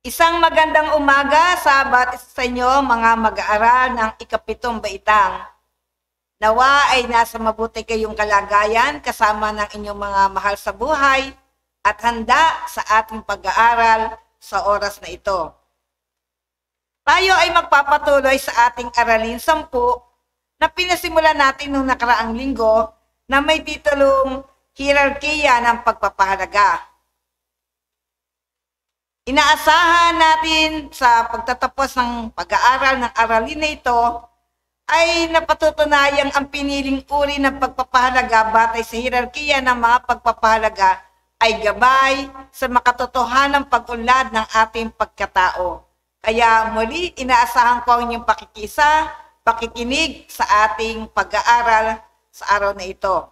Isang magandang umaga sa bawat isa sa inyo, mga mag-aaral ng ikapitong baitang. Nawa ay nasa mabuti kayong kalagayan kasama ng inyong mga mahal sa buhay at handa sa ating pag-aaral sa oras na ito. Tayo ay magpapatuloy sa ating aralin 10 na pinasimulan natin noong nakaraang linggo na may titulong Hierarkiya ng Pagpapahalaga. Inaasahan natin sa pagtatapos ng pag-aaral ng aralin na ito ay napatutunayang ang piniling uri ng pagpapahalaga batay sa hierarkiya ng mga pagpapahalaga ay gabay sa makatotohanang pag-unlad ng ating pagkatao. Kaya muli, inaasahan ko ang inyong pakikinig sa ating pag-aaral sa araw na ito.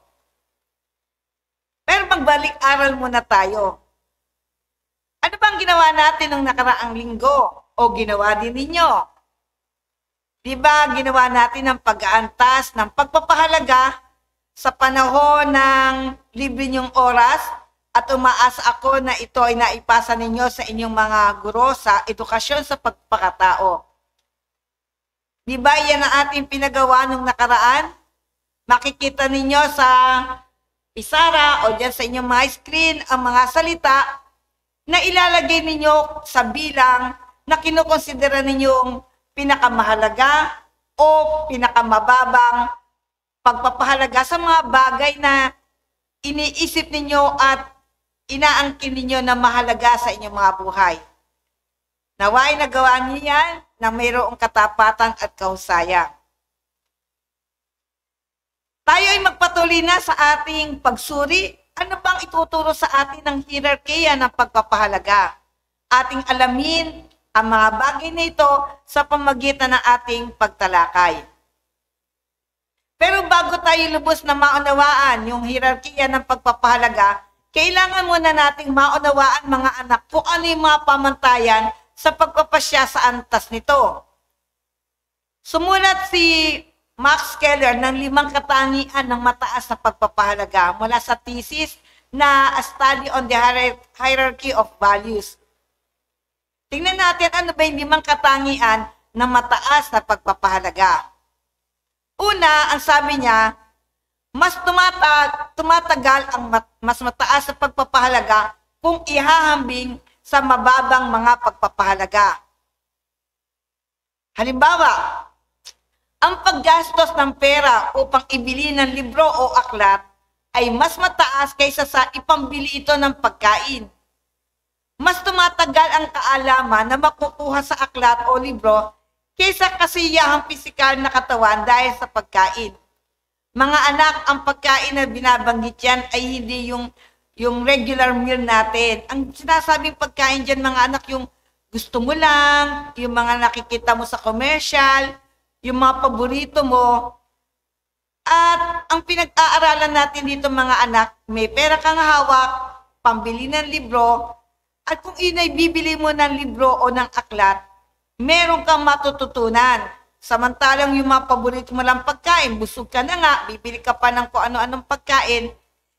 Pero magbalik-aral muna tayo. Ano bang ginawa natin nung nakaraang linggo? O ginawa din ninyo? Diba ginawa natin ang pag-aantas ng pagpapahalaga sa panahon ng libre niyong oras at umaasa ako na ito ay naipasa ninyo sa inyong mga guro sa edukasyon sa pagpakatao. Diba yan ang ating pinagawa nung nakaraan? Makikita ninyo sa pisara o dyan sa inyong mga screen ang mga salita na ilalagay ninyo sa bilang na kinukonsidera ninyong pinakamahalaga o pinakamababang pagpapahalaga sa mga bagay na iniisip ninyo at inaangkin ninyo na mahalaga sa inyong mga buhay. Naway nagawa niyo yan na mayroong katapatan at kahusayan. Tayo ay magpatuloy na sa ating pagsuri. Ano bang ituturo sa atin ng hierarkiya ng pagpapahalaga? Ating alamin ang mga bagay na ito sa pamamagitan ng ating pagtalakay. Pero bago tayo lubos na maunawaan yung hierarkiya ng pagpapahalaga, kailangan muna nating maunawaan mga anak kung ano yung mga pamantayan sa pagpapasya sa antas nito. Sumulat si Max Keller ng 5 katangian ng mataas na pagpapahalaga mula sa thesis na A Study on the Hierarchy of Values. Tingnan natin ano ba yung 5 katangian ng mataas na pagpapahalaga. Una, ang sabi niya, mas tumatagal ang mas mataas na pagpapahalaga kung ihahambing sa mababang mga pagpapahalaga. Halimbawa, ang paggastos ng pera upang ibili ng libro o aklat ay mas mataas kaysa sa ipambili ito ng pagkain. Mas tumatagal ang kaalaman na makukuha sa aklat o libro kaysa kasiyahang pisikal na katawan dahil sa pagkain. Mga anak, ang pagkain na binabanggit yan ay hindi yung regular meal natin. Ang sinasabing pagkain dyan mga anak, yung gusto mo lang, yung mga nakikita mo sa commercial, yung mga paborito mo. At ang pinag-aaralan natin dito mga anak, may pera kang hawak, pambili ng libro, at kung inay bibili mo ng libro o ng aklat, meron kang matututunan. Samantalang yung mga paborito mo lang pagkain, busog ka na nga, bibili ka pa ng kung ano-anong pagkain,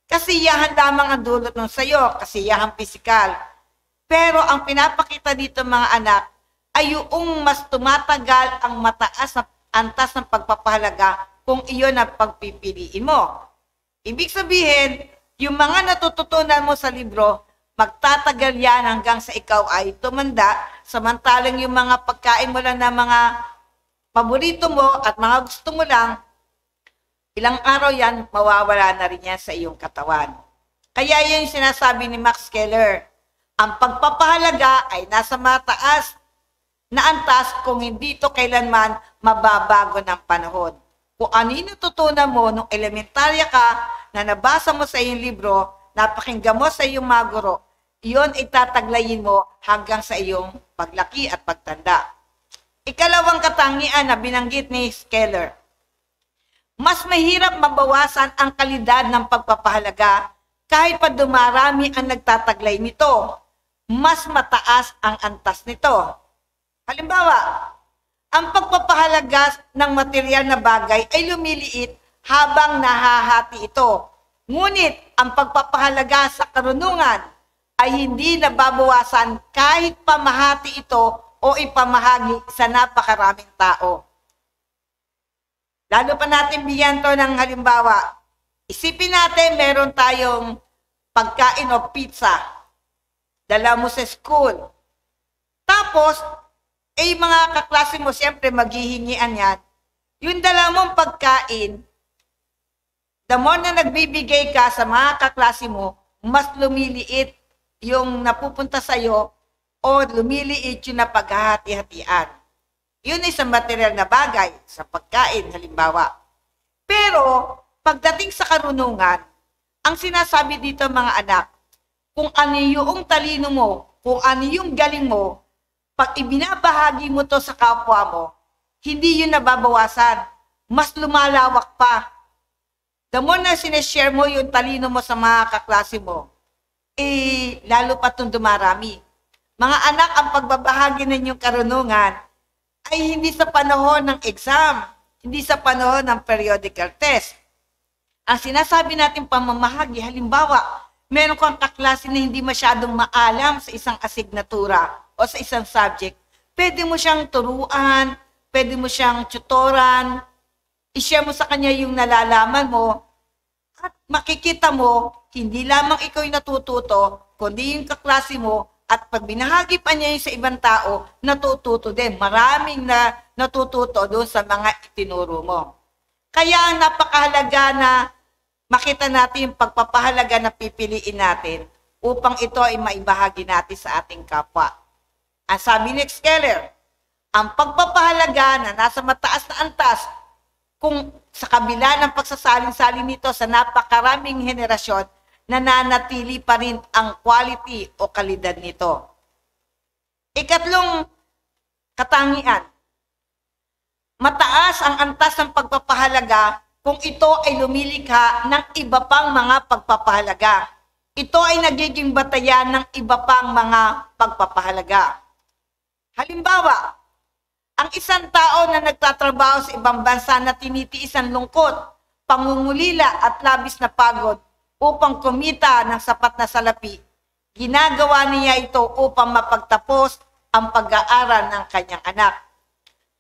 kasiyahan lamang ang dulot ng sayo, kasiyahan pisikal. Pero ang pinapakita dito mga anak, ay yung mas tumatagal ang mataas na antas ng pagpapahalaga kung iyon ang pagpipiliin mo. Ibig sabihin, yung mga natututunan mo sa libro, magtatagal yan hanggang sa ikaw ay tumanda, samantalang yung mga pagkain mo lang na mga paborito mo at mga gusto mo lang, ilang araw yan, mawawala na rin yan sa iyong katawan. Kaya yun yung sinasabi ni Max Keller, ang pagpapahalaga ay nasa mataas na antas kung hindi ito kailanman mababago ng panahon. Kung ano yung natutunan mo nung elementarya ka na nabasa mo sa iyong libro, napakinggan mo sa iyong mga guro, iyon ay tataglayin mo hanggang sa iyong paglaki at pagtanda. Ikalawang katangian na binanggit ni Keller, mas mahirap mabawasan ang kalidad ng pagpapahalaga kahit pa dumarami ang nagtataglay nito. Mas mataas ang antas nito. Halimbawa, ang pagpapahalaga ng material na bagay ay lumiliit habang nahahati ito. Ngunit ang pagpapahalaga sa karunungan ay hindi nababawasan kahit pamahati ito o ipamahagi sa napakaraming tao. Lalo pa natin bigyan to ng halimbawa. Isipin natin meron tayong pagkain o pizza. Dala mo sa school. Tapos, mga kaklase mo, siyempre maghihingian yan. Yung dala mong pagkain, the more na nagbibigay ka sa mga kaklase mo, mas lumiliit yung napupunta sa'yo o lumiliit yung napaghahati-hatian. Yun ay sa material na bagay, sa pagkain, halimbawa. Pero, pagdating sa karunungan, ang sinasabi dito mga anak, kung ano yung talino mo, kung ano yung galing mo, pag ibinabahagi mo to sa kapwa mo, hindi yun nababawasan. Mas lumalawak pa. The more na sineshare mo yung talino mo sa mga kaklase mo, lalo pa itong dumarami. Mga anak, ang pagbabahagi ng inyong karunungan ay hindi sa panahon ng exam, hindi sa panahon ng periodical test. Ang sinasabi natin pamamahagi, halimbawa, meron kang kaklase na hindi masyadong maalam sa isang asignatura o sa isang subject, pwede mo siyang turuan, pwede mo siyang tutoran, i-share mo sa kanya yung nalalaman mo, at makikita mo, hindi lamang ikaw yung natututo, kundi yung kaklase mo, at pag binahagi pa niya yung sa ibang tao, natututo din. Maraming na natututo doon sa mga itinuro mo. Kaya ang napakahalaga na makita natin yung pagpapahalaga na pipiliin natin upang ito ay maibahagi natin sa ating kapwa. Ang sabi ni Keller, ang pagpapahalaga na nasa mataas na antas kung sa kabila ng pagsasalin-salin nito sa napakaraming henerasyon, nananatili pa rin ang quality o kalidad nito. Ikatlong katangian, mataas ang antas ng pagpapahalaga kung ito ay lumilikha ng iba pang mga pagpapahalaga. Ito ay nagiging batayan ng iba pang mga pagpapahalaga. Halimbawa, ang isang tao na nagtatrabaho sa ibang bansa na tinitiis ang lungkot, pangungulila at labis na pagod upang kumita ng sapat na salapi, ginagawa niya ito upang mapagtapos ang pag-aaral ng kanyang anak.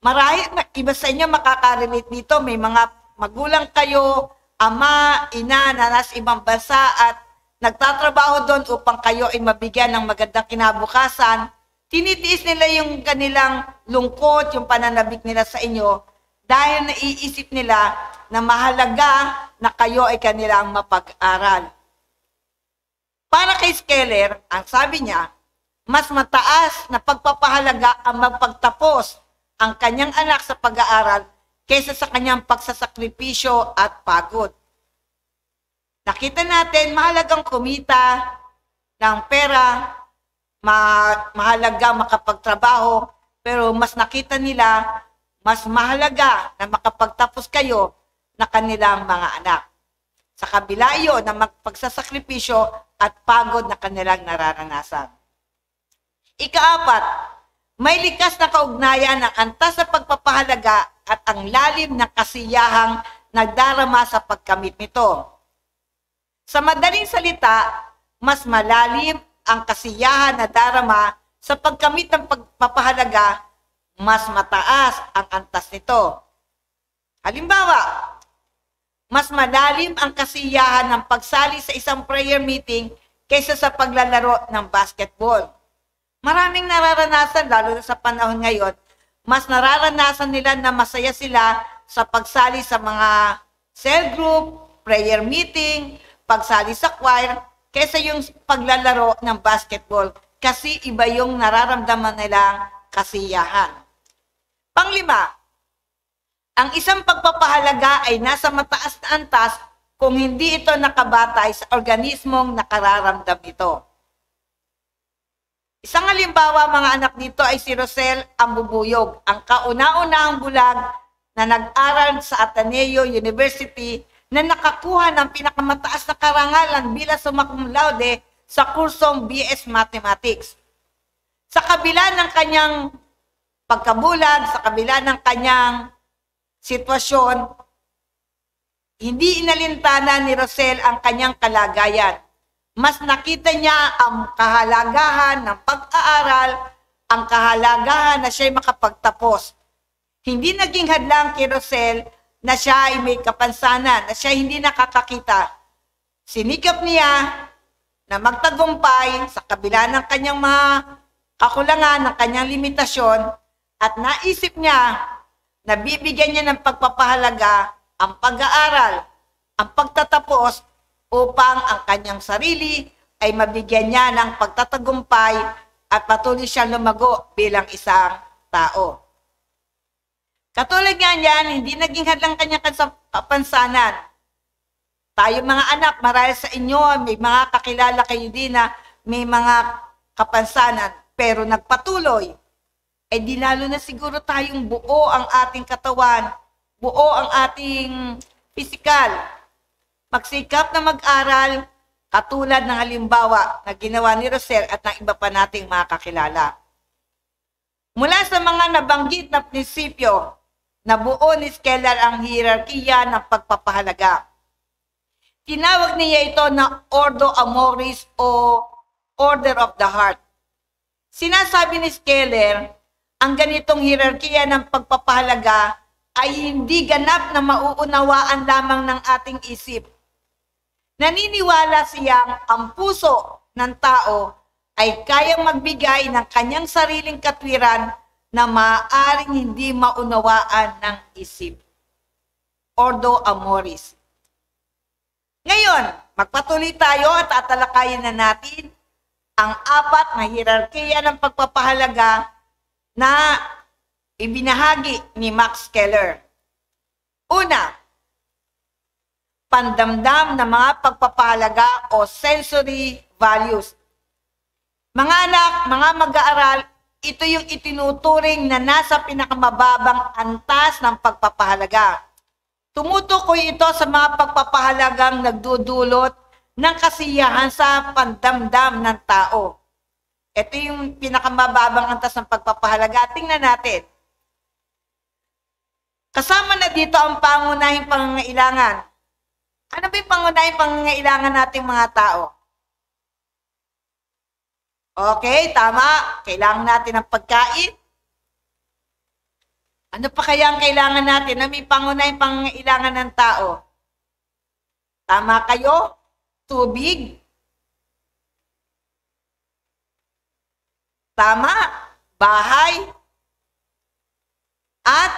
Marahil iba sa inyo makaka-relate dito, may mga magulang kayo, ama, ina na nasa ibang bansa at nagtatrabaho doon upang kayo ay mabigyan ng magandang kinabukasan. Tinitiis nila yung kanilang lungkot, yung pananabik nila sa inyo dahil naiisip nila na mahalaga na kayo ay kanilang mapag-aral. Para kay Keller, ang sabi niya, mas mataas na pagpapahalaga ang magpagtapos ang kanyang anak sa pag-aaral kaysa sa kanyang pagsasakripisyo at pagod. Nakita natin, mahalagang kumita ng pera, mahalaga makapagtrabaho, pero mas nakita nila, mas mahalaga na makapagtapos kayo na kanilang mga anak. Sa kabila yun na magpagsasakripisyo at pagod na kanilang nararanasan. Ikaapat, may likas na kaugnayan ng antas sa pagpapahalaga at ang lalim ng kasiyahang nagdarama sa pagkamit nito. Sa madaling salita, mas malalim ang kasiyahan na darama sa pagkamit ng pagpapahalaga, mas mataas ang antas nito. Halimbawa, mas malalim ang kasiyahan ng pagsali sa isang prayer meeting kaysa sa paglalaro ng basketball. Maraming nararanasan, lalo na sa panahon ngayon, mas nararanasan nila na masaya sila sa pagsali sa mga cell group, prayer meeting, pagsali sa choir, kaysa yung paglalaro ng basketball kasi iba yung nararamdaman nilang kasiyahan. Panglima, ang isang pagpapahalaga ay nasa mataas na antas kung hindi ito nakabatay sa organismong nakararamdam nito. Isang halimbawa mga anak dito ay si Rosel Ambubuyog, ang kauna-unahang bulag na nag-aral sa Ateneo University na nakakuha ng pinakamataas na karangalan bilang summa cum laude sa kursong BS Mathematics. Sa kabila ng kanyang pagkabulag, sa kabila ng kanyang sitwasyon, hindi inalintana ni Rosel ang kanyang kalagayan. Mas nakita niya ang kahalagahan ng pag-aaral, ang kahalagahan na siya'y makapagtapos. Hindi naging hadlang kay Rosel na siya ay may kapansanan, na siya hindi nakakakita. Sinikap niya na magtagumpay sa kabila ng kanyang mga kakulangan, ng kanyang limitasyon, at naisip niya na bibigyan niya ng pagpapahalaga ang pag-aaral, ang pagtatapos, upang ang kanyang sarili ay mabigyan niya ng pagtatagumpay at patuloy siyang lumago bilang isang tao. Katulad nga niyan, hindi naging hadlang kanyang kapansanan. Tayo mga anak, marahil sa inyo, may mga kakilala kayo din na may mga kapansanan, pero nagpatuloy. Eh di lalo na siguro tayong buo ang ating katawan, buo ang ating pisikal. Magsikap na mag-aral, katulad ng halimbawa na ginawa ni Rosel at ng iba pa nating mga kakilala. Mula sa mga nabanggit na prinsipyo, nabuo ni Skeller ang hierarkiya ng pagpapahalaga. Tinawag niya ito na Ordo Amoris o Order of the Heart. Sinasabi ni Skeller, ang ganitong hierarkiya ng pagpapahalaga ay hindi ganap na mauunawaan lamang ng ating isip. Naniniwala siyang ang puso ng tao ay kayang magbigay ng kanyang sariling katwiran na maaaring hindi maunawaan ng isip. Ordo Amoris. Ngayon, magpatuloy tayo at tatalakayin na natin ang apat na hierarkiya ng pagpapahalaga na ibinahagi ni Max Skeller. Una, pandamdam na mga pagpapahalaga o sensory values. Mga anak, mga mag-aaral, ito yung itinuturing na nasa pinakamababang antas ng pagpapahalaga. Tumutukoy ito sa mga pagpapahalagang nagdudulot ng kasiyahan sa pandamdam ng tao. Ito yung pinakamababang antas ng pagpapahalaga. Tingnan natin. Kasama na dito ang pangunahing pangangailangan. Ano ba yung pangunahing pangangailangan nating mga tao? Okay, tama. Kailangan natin ng pagkain. Ano pa kaya ang kailangan natin na may pangunahing pangangailangan ng tao? Tama kayo? Tubig. Tama. Bahay. At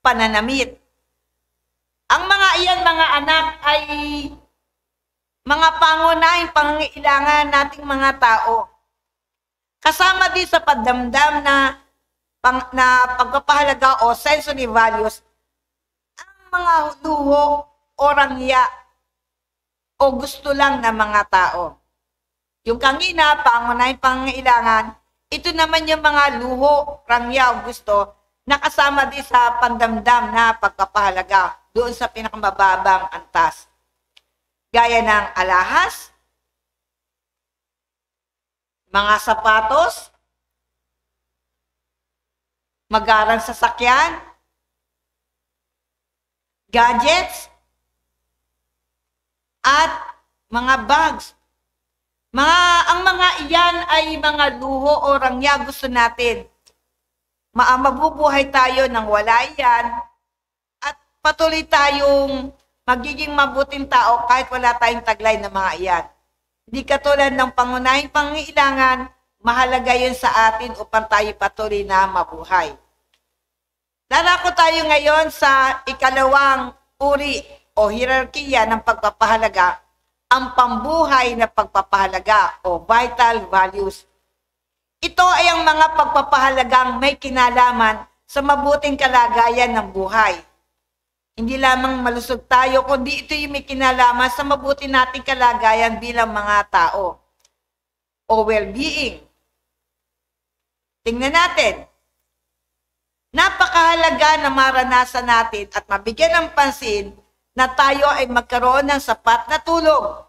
pananamit. Ang mga iyan, mga anak, ay mga pangunahing pangangailangan nating mga tao. Kasama din sa pagdamdam na pagpapahalaga o sensory values, ang mga luho o rangya o gusto lang ng mga tao. Yung kanina, pangunahing pangangailangan, ito naman yung mga luho, rangya o gusto na kasama din sa pandamdam na pagpapahalaga doon sa pinakamababang antas. Gaya ng alahas, mga sapatos, magarang sasakyan, gadgets, at mga bags. Ang mga iyan ay mga luho o rangya gusto natin. Mabubuhay tayo nang wala iyan at patuloy tayong magiging mabuting tao kahit wala tayong taglay ng mga iyan. Hindi katulad ng pangunahing pangangailangan, mahalaga yun sa atin upang tayo patuloy na mabuhay. Darako tayo ngayon sa ikalawang uri o hierarkiya ng pagpapahalaga, ang pambuhay na pagpapahalaga o vital values. Ito ay ang mga pagpapahalagang may kinalaman sa mabuting kalagayan ng buhay. Hindi lamang malusog tayo, kundi ito yung may kinalaman sa mabuti nating kalagayan bilang mga tao o well-being. Tingnan natin. Napakahalaga na maranasan natin at mabigyan ng pansin na tayo ay magkaroon ng sapat na tulog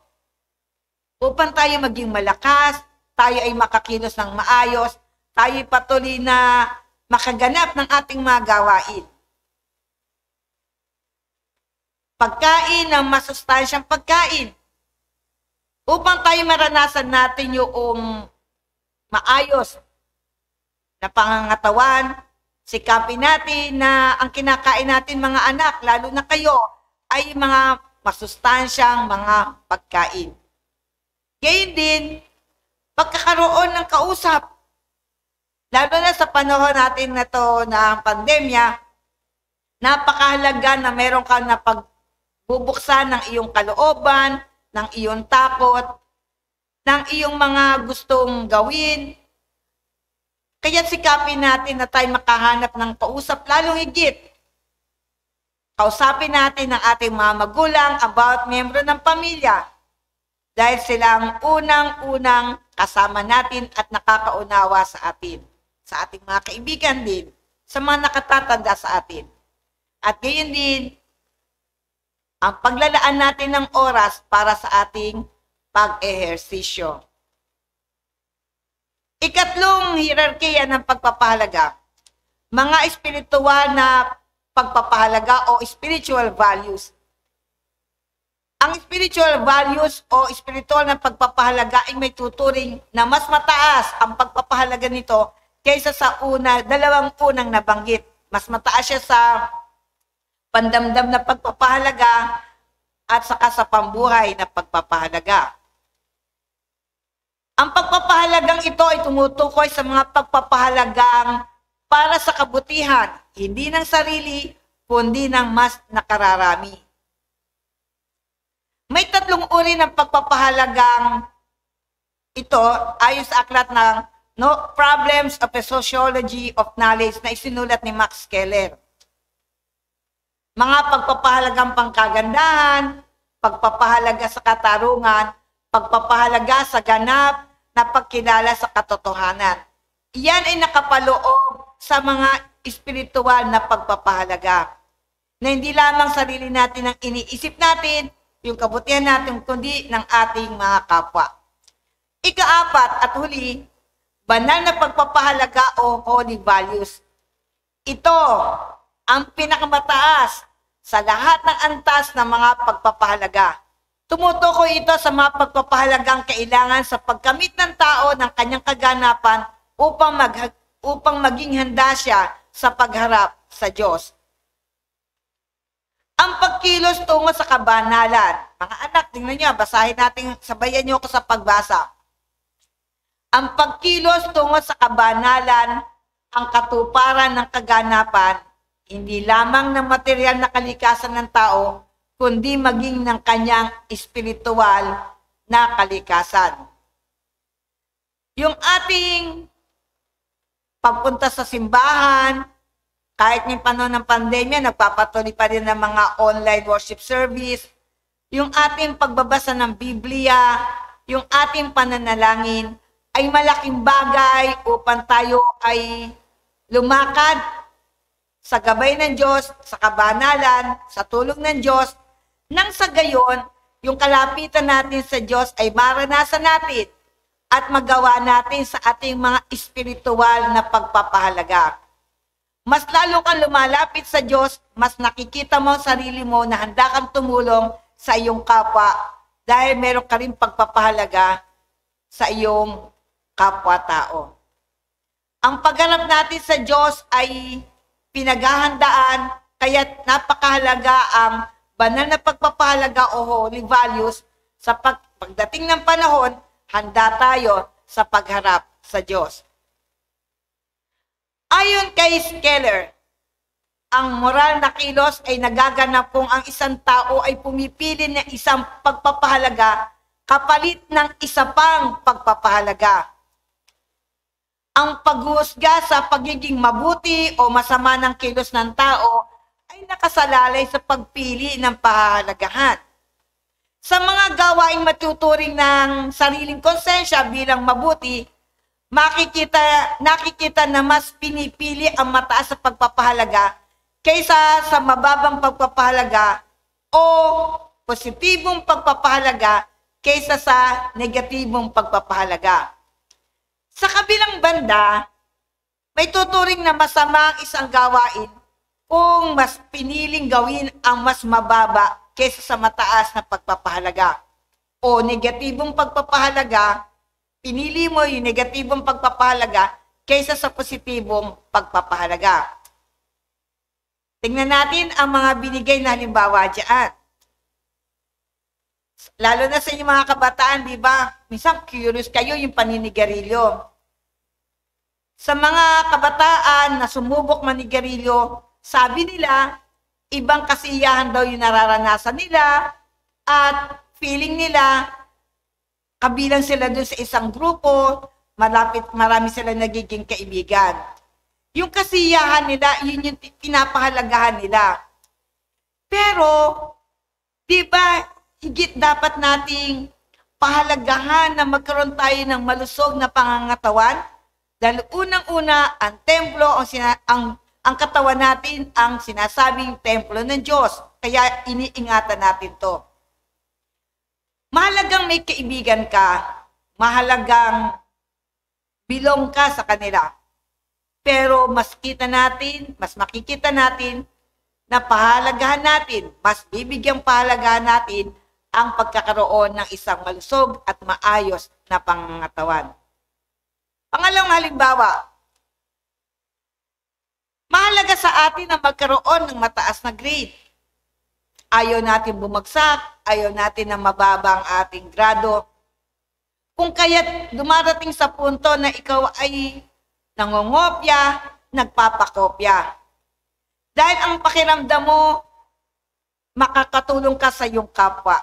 upang tayo maging malakas, tayo ay makakilos ng maayos, tayo ay patuloy na makaganap ng ating mga gawain. Pagkain ng masustansyang pagkain. upang tayo maranasan natin yung maayos na pangangatawan, sikapin natin na ang kinakain natin mga anak, lalo na kayo, ay mga masustansyang mga pagkain. Gayun din, pagkakaroon ng kausap, lalo na sa panahon natin na to na pandemya, napakahalaga na meron ka na pagbubuksan ng iyong kalooban, ng iyong takot, ng iyong mga gustong gawin. Kaya sikapin natin na tayo makahanap ng kausap, lalong higit. Kausapin natin ang ating mga magulang about membro ng pamilya dahil sila ang unang-unang kasama natin at nakakaunawa sa atin, sa ating mga kaibigan din, sa mga nakatatanda sa atin. At gayon din, ang paglalaan natin ng oras para sa ating pag-ehersisyo. Ikatlong hierarkiya ng pagpapahalaga, mga espiritual na pagpapahalaga o spiritual values. Ang spiritual values o spiritual na pagpapahalaga ay may tuturing na mas mataas ang pagpapahalaga nito kaysa sa dalawang unang nabanggit. Mas mataas siya sa pandamdam na pagpapahalaga at saka sa pambuhay na pagpapahalaga. Ang pagpapahalagang ito ay tumutukoy sa mga pagpapahalagang para sa kabutihan, hindi ng sarili, kundi ng mas nakararami. May tatlong uri ng pagpapahalagang ito ayon sa aklat ng Problems of the Sociology of Knowledge na isinulat ni Max Keller. Mga pagpapahalagang pangkagandahan, pagpapahalaga sa katarungan, pagpapahalaga sa ganap na pagkilala sa katotohanan. Iyan ay nakapaloob sa mga espiritual na pagpapahalaga na hindi lamang sarili natin ang iniisip natin, yung kabutihan natin, kundi ng ating mga kapwa. Ikaapat at huli, banal na pagpapahalaga o holy values. Ito ang pinakamataas sa lahat ng antas ng mga pagpapahalaga. Tumutukoy ito sa mga pagpapahalagang kailangan sa pagkamit ng tao ng kanyang kaganapan upang maging handa siya sa pagharap sa Diyos. Ang pagkilos tungo sa kabanalan. Mga anak, tingnan niyo, basahin natin, sabayan niyo ako sa pagbasa. Ang pagkilos tungo sa kabanalan, ang katuparan ng kaganapan, hindi lamang ng material na kalikasan ng tao, kundi maging ng kanyang espiritual na kalikasan. Yung ating pagpunta sa simbahan, kahit ng panahon ng pandemya, nagpapatuloy pa rin ng mga online worship service, yung ating pagbabasa ng Biblia, yung ating pananalangin, ay malaking bagay upang tayo ay lumakad sa gabay ng Diyos, sa kabanalan, sa tulong ng Diyos, nang sa gayon, yung kalapitan natin sa Diyos ay maranasan natin at magawa natin sa ating mga espiritual na pagpapahalaga. Mas lalo kang lumalapit sa Diyos, mas nakikita mo ang sarili mo na handa kang tumulong sa iyong kapwa dahil meron ka rin pagpapahalaga sa iyong kapwa-tao. Ang paghanap natin sa Diyos ay pinaghahandaan, kaya napakahalaga ang banal na pagpapahalaga o holy values sa pagdating ng panahon, handa tayo sa pagharap sa Diyos. Ayon kay Keller, ang moral na kilos ay nagaganap kung ang isang tao ay pumipili ng isang pagpapahalaga kapalit ng isa pang pagpapahalaga. Ang paghuhusga sa pagiging mabuti o masama ng kilos ng tao ay nakasalalay sa pagpili ng pahahalagahan. Sa mga gawaing matuturing ng sariling konsensya bilang mabuti, nakikita na mas pinipili ang mataas sa pagpapahalaga kaysa sa mababang pagpapahalaga o positibong pagpapahalaga kaysa sa negatibong pagpapahalaga. Sa kabilang banda, may tuturing na masama ang isang gawain kung mas piniling gawin ang mas mababa kaysa sa mataas na pagpapahalaga. o negatibong pagpapahalaga, pinili mo yung negatibong pagpapahalaga kaysa sa positibong pagpapahalaga. Tingnan natin ang mga binigay na halimbawa dyan. Lalo na sa inyong mga kabataan, di ba? Minsan curious kayo yung paninigarilyo. Sa mga kabataan na sumubok manigarilyo, sabi nila, ibang kasiyahan daw yung nararanasan nila at feeling nila, kabilang sila doon sa isang grupo, marami sila nagiging kaibigan. Yung kasiyahan nila, yun yung pinapahalagahan nila. Pero, di ba, higit dapat nating pahalagahan na magkaroon tayo ng malusog na pangangatawan? Dahil unang-una, ang templo, ang katawan natin, ang sinasabing templo ng Diyos. Kaya iniingatan natin to. Mahalagang may kaibigan ka, mahalagang bilong ka sa kanila. Pero mas makikita natin na pahalagahan natin, mas bibigyang pahalagahan natin ang pagkakaroon ng isang malusog at maayos na pangangatawan. Pangalawang halimbawa, mahalaga sa atin na magkaroon ng mataas na grade. Ayaw natin bumagsak, ayaw natin na mababa ang ating grado. Kung kaya't dumarating sa punto na ikaw ay nangongopya, nagpapakopya. Dahil ang pakiramdam mo, makakatulong ka sa iyong kapwa.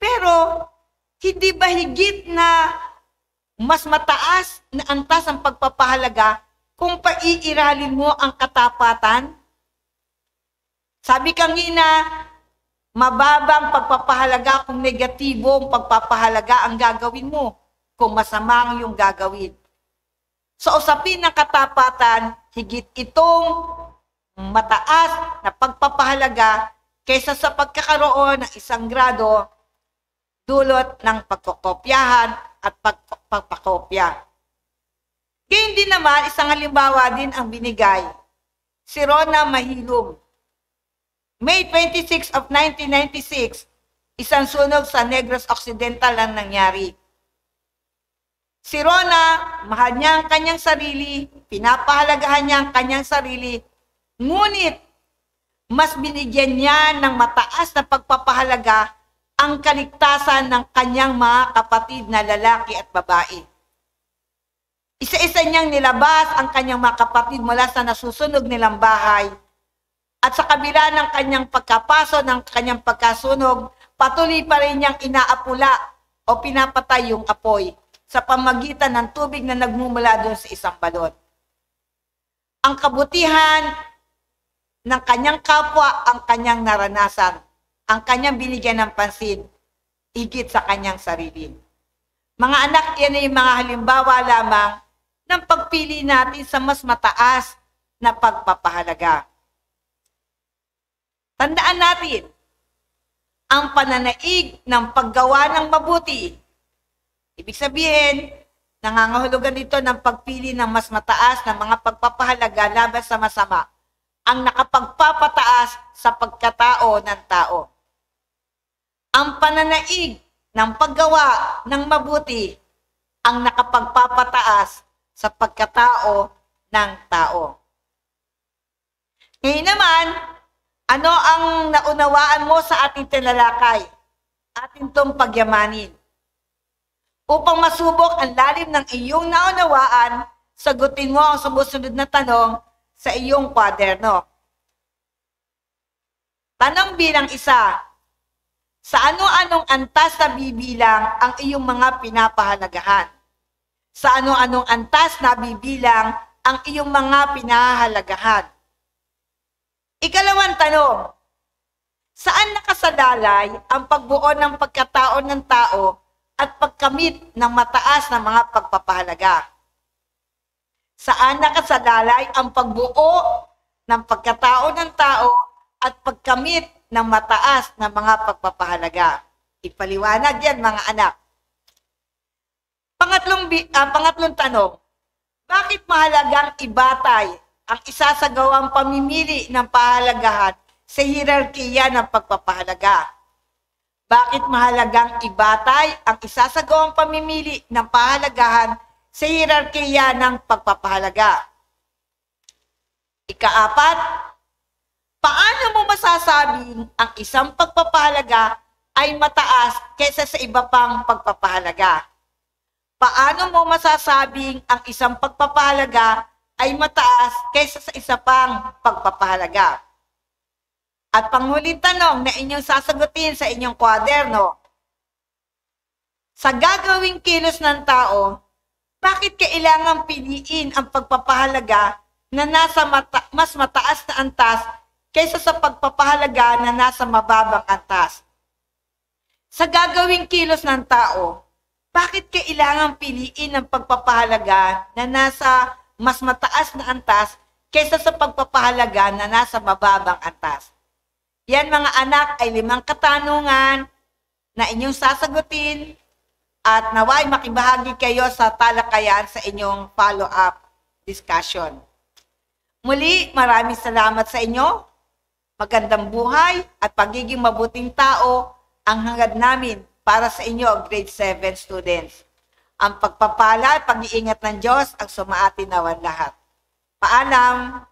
Pero, hindi ba higit na mas mataas na antas ang pagpapahalaga kung paiiralin mo ang katapatan? Sabi kanina, mababang pagpapahalaga kung negatibong pagpapahalaga ang gagawin mo, kung masama ang iyong gagawin. Sa usapin ng katapatan, higit itong mataas na pagpapahalaga kaysa sa pagkakaroon ng isang grado dulot ng pagkokopyahan at pagpapakopya. Gayun din naman, isang halimbawa din ang binigay. Si Rona Mahilum. May 26 of 1996, isang sunog sa Negros Occidental ang nangyari. Si Rona, mahal niya ang kanyang sarili, pinapahalagahan niya ang kanyang sarili, ngunit mas binigyan niya ng mataas na pagpapahalaga ang kaligtasan ng kanyang mga kapatid na lalaki at babae. Isa-isa niyang nilabas ang kanyang mga kapatid mula sa nasusunog nilang bahay. At sa kabila ng kanyang pagkapaso, ng kanyang pagkasunog, patuloy pa rin niyang inaapula o pinapatay yung apoy sa pamagitan ng tubig na nagmumula doon sa isang balon. Ang kabutihan ng kanyang kapwa ang kanyang naranasan, ang kanyang binigyan ng pansin, higit sa kanyang sarili. Mga anak, yan ay mga halimbawa lamang ng pagpili natin sa mas mataas na pagpapahalaga. Tandaan natin, ang pananaig ng paggawa ng mabuti. Ibig sabihin, nangangahulugan ito ng pagpili ng mas mataas na mga pagpapahalaga laban sa masama, ang nakapagpapataas sa pagkatao ng tao. Ang pananaig ng paggawa ng mabuti, ang nakapagpapataas sa pagkatao ng tao. Ngayon naman, ano ang naunawaan mo sa ating tinalakay? Atin itong pagyamanin. Upang masubok ang lalim ng iyong naunawaan, sagutin mo ang sumusunod na tanong sa iyong kwaderno. Tanong bilang 1. Sa ano-anong antas na bibilang ang iyong mga pinapahalagahan? Sa ano-anong antas na bibilang ang iyong mga pinahahalagahan? Ikalawang tanong, saan nakasalalay ang pagbuo ng pagkatao ng tao at pagkamit ng mataas na mga pagpapahalaga? Saan nakasalalay ang pagbuo ng pagkatao ng tao at pagkamit ng mataas na mga pagpapahalaga? Ipaliwanag yan, mga anak. Pangatlong tanong, bakit mahalagang ibatay ang isasagawang pamimili ng pahalagahan sa hierarkiya ng pagpapahalaga? Bakit mahalagang ibatay ang isasagawang pamimili ng pahalagahan sa hierarkiya ng pagpapahalaga? Ikaapat, paano mo masasabing ang isang pagpapahalaga ay mataas kaysa sa iba pang pagpapahalaga? Paano mo masasabing ang isang pagpapahalaga ay mataas kaysa sa isa pang pagpapahalaga? At panghuling tanong na inyong sasagutin sa inyong kwaderno, sa gagawing kilos ng tao, bakit kailangang piliin ang pagpapahalaga na nasa mas mataas na antas kaysa sa pagpapahalaga na nasa mababang antas? Sa gagawing kilos ng tao, bakit kailangang piliin ang pagpapahalaga na nasa mas mataas na antas kaysa sa pagpapahalaga na nasa mababang antas? Yan mga anak ay 5 katanungan na inyong sasagutin at naway makibahagi kayo sa talakayan sa inyong follow-up discussion. Muli, maraming salamat sa inyo. Magandang buhay at pagiging mabuting tao ang hangad namin para sa inyo, grade 7 students. Ang pagpapala at pag-iingat ng Diyos ang sumaatin nawan lahat. Paalam!